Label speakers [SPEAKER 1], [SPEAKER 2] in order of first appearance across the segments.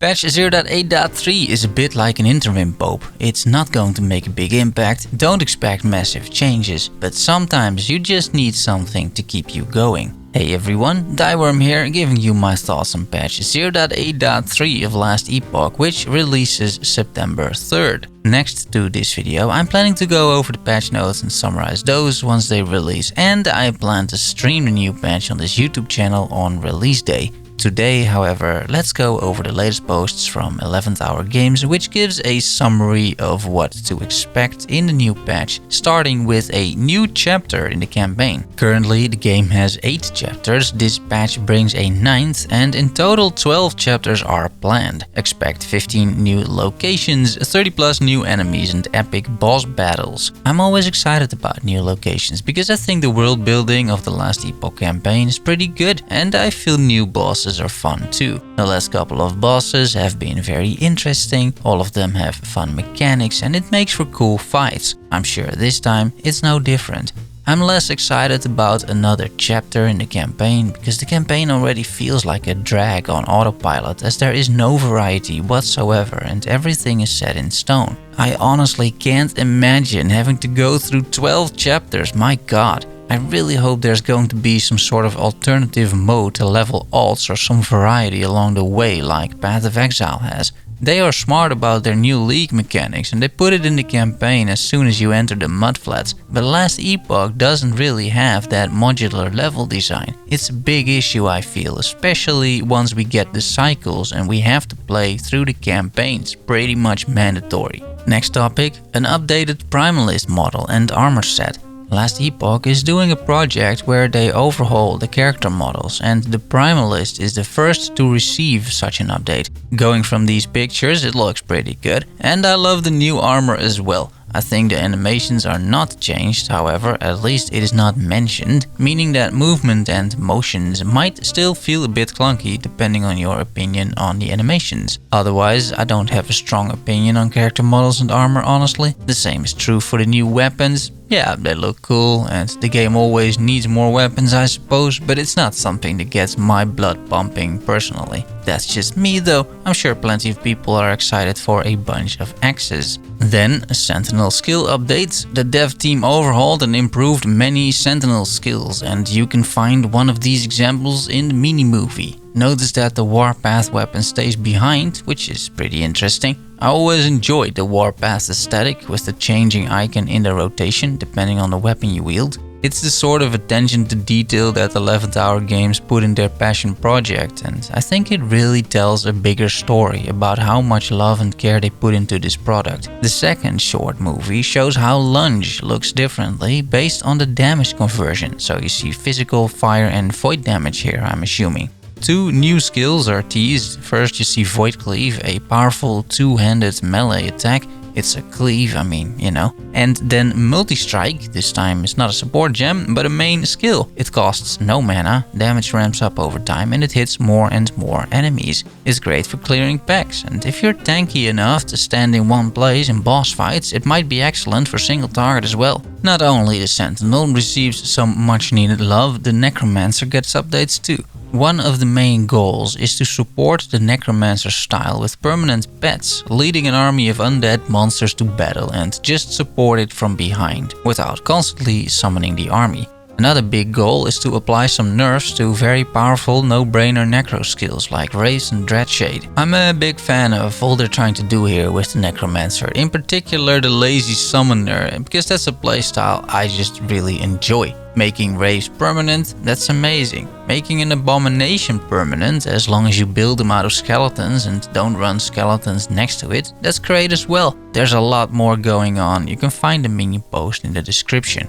[SPEAKER 1] Patch 0.8.3 is a bit like an interim-pope. It's not going to make a big impact, don't expect massive changes, but sometimes you just need something to keep you going. Hey everyone, Thyworm here, giving you my thoughts on patch 0.8.3 of Last Epoch, which releases September 3rd. Next to this video, I'm planning to go over the patch notes and summarize those once they release, and I plan to stream the new patch on this YouTube channel on release day. Today, however, let's go over the latest posts from 11th Hour Games, which gives a summary of what to expect in the new patch, starting with a new chapter in the campaign. Currently, the game has 8 chapters, this patch brings a 9th, and in total 12 chapters are planned. Expect 15 new locations, 30 plus new enemies and epic boss battles. I'm always excited about new locations, because I think the world building of the Last Epoch campaign is pretty good, and I feel new bosses are fun too. The last couple of bosses have been very interesting, all of them have fun mechanics and it makes for cool fights. I'm sure this time it's no different. I'm less excited about another chapter in the campaign because the campaign already feels like a drag on autopilot, as there is no variety whatsoever and everything is set in stone. I honestly can't imagine having to go through 12 chapters, my god. I really hope there's going to be some sort of alternative mode to level alts or some variety along the way like Path of Exile has. They are smart about their new league mechanics and they put it in the campaign as soon as you enter the mudflats, but Last Epoch doesn't really have that modular level design. It's a big issue, I feel, especially once we get the cycles and we have to play through the campaigns, pretty much mandatory. Next topic, an updated PRIMALIST model and armor set. Last Epoch is doing a project where they overhaul the character models, and the PRIMALIST is the first to receive such an update. Going from these pictures, it looks pretty good, and I love the new armor as well. I think the animations are not changed, however, at least it is not mentioned, meaning that movement and motions might still feel a bit clunky depending on your opinion on the animations. Otherwise, I don't have a strong opinion on character models and armor, honestly. The same is true for the new weapons. Yeah, they look cool and the game always needs more weapons, I suppose, but it's not something that gets my blood pumping personally. That's just me though, I'm sure plenty of people are excited for a bunch of axes. Then, Sentinel skill updates. The dev team overhauled and improved many Sentinel skills, and you can find one of these examples in the mini-movie. Notice that the Warpath weapon stays behind, which is pretty interesting. I always enjoyed the Warpath aesthetic with the changing icon in the rotation depending on the weapon you wield. It's the sort of attention to detail that 11th Hour Games put in their passion project, and I think it really tells a bigger story about how much love and care they put into this product. The second short movie shows how Lunge looks differently based on the damage conversion, so you see physical, fire and void damage here, I'm assuming. 2 new skills are teased. First you see Void Cleave, a powerful two-handed melee attack. It's a cleave, I mean, you know. And then Multi-Strike, this time is not a support gem, but a main skill. It costs no mana, damage ramps up over time and it hits more and more enemies. It's great for clearing packs, and if you're tanky enough to stand in one place in boss fights, it might be excellent for single target as well. Not only the Sentinel receives some much needed love, the Necromancer gets updates too. One of the main goals is to support the Necromancer style with permanent pets, leading an army of undead monsters to battle and just support it from behind, without constantly summoning the army. Another big goal is to apply some nerfs to very powerful no-brainer necro skills like Race and Dreadshade. I'm a big fan of all they're trying to do here with the Necromancer, in particular the Lazy Summoner, because that's a playstyle I just really enjoy. Making Raves permanent, that's amazing. Making an Abomination permanent, as long as you build them out of skeletons and don't run skeletons next to it, that's great as well. There's a lot more going on, you can find the mini post in the description.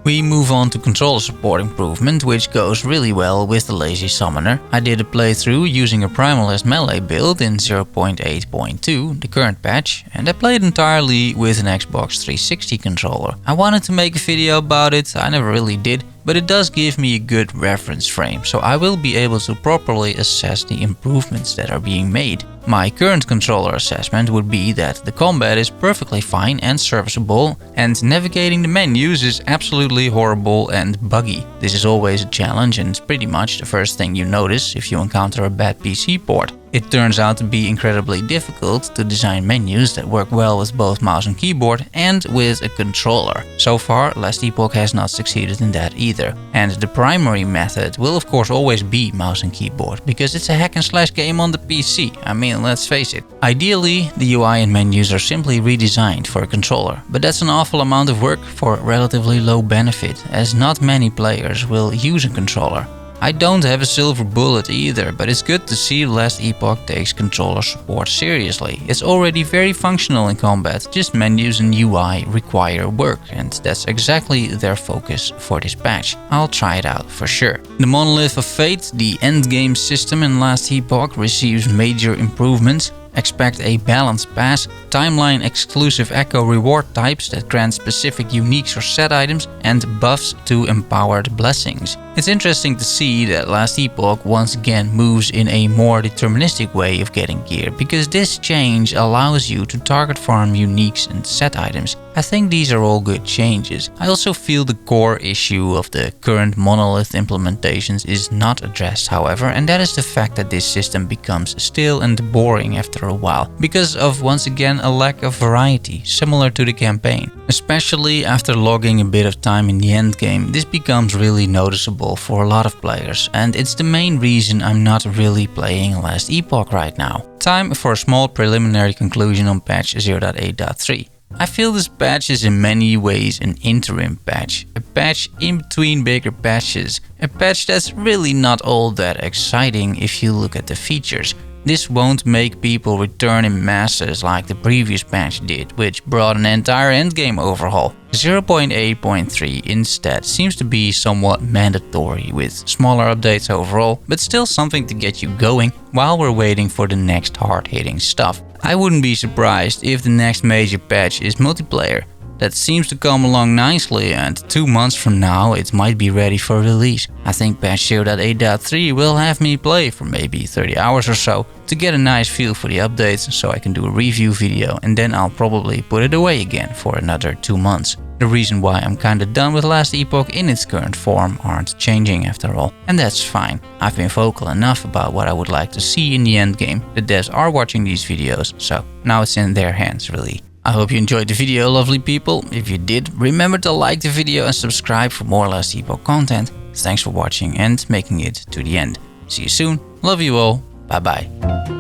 [SPEAKER 1] We move on to controller support improvement, which goes really well with the Lazy Summoner. I did a playthrough using a Primalist melee build in 0.8.2, the current patch, and I played entirely with an Xbox 360 controller. I wanted to make a video about it, I never really did, but it does give me a good reference frame, so I will be able to properly assess the improvements that are being made. My current controller assessment would be that the combat is perfectly fine and serviceable, and navigating the menus is absolutely horrible and buggy. This is always a challenge and pretty much the first thing you notice if you encounter a bad PC port. It turns out to be incredibly difficult to design menus that work well with both mouse and keyboard and with a controller. So far, Last Epoch has not succeeded in that either. And the primary method will of course always be mouse and keyboard, because it's a hack and slash game on the PC. I mean, let's face it. Ideally, the UI and menus are simply redesigned for a controller, but that's an awful amount of work for relatively low benefit, as not many players will use a controller. I don't have a silver bullet either, but it's good to see Last Epoch takes controller support seriously. It's already very functional in combat, just menus and UI require work, and that's exactly their focus for this patch. I'll try it out for sure. The Monolith of Fate, the endgame system in Last Epoch, receives major improvements. Expect a balanced pass, timeline exclusive echo reward types that grant specific uniques or set items, and buffs to empowered blessings. It's interesting to see that Last Epoch once again moves in a more deterministic way of getting gear, because this change allows you to target farm uniques and set items. I think these are all good changes. I also feel the core issue of the current Monolith implementations is not addressed, however, and that is the fact that this system becomes stale and boring after a while, because of once again a lack of variety, similar to the campaign. Especially after logging a bit of time in the endgame, this becomes really noticeable for a lot of players, and it's the main reason I'm not really playing Last Epoch right now. Time for a small preliminary conclusion on patch 0.8.3. I feel this patch is in many ways an interim patch, a patch in between bigger patches, a patch that's really not all that exciting if you look at the features. This won't make people return in masses like the previous patch did, which brought an entire endgame overhaul. 0.8.3 instead seems to be somewhat mandatory, with smaller updates overall, but still something to get you going while we're waiting for the next hard-hitting stuff. I wouldn't be surprised if the next major patch is multiplayer. That seems to come along nicely, and 2 months from now it might be ready for release. I think patch 0.8.3 will have me play for maybe 30 hours or so to get a nice feel for the updates, so I can do a review video, and then I'll probably put it away again for another 2 months. The reason why I'm kinda done with Last Epoch in its current form aren't changing after all, and that's fine. I've been vocal enough about what I would like to see in the endgame. The devs are watching these videos, so now it's in their hands really. I hope you enjoyed the video, lovely people. If you did, remember to like the video and subscribe for more Last Epoch content. Thanks for watching and making it to the end. See you soon. Love you all. Bye bye.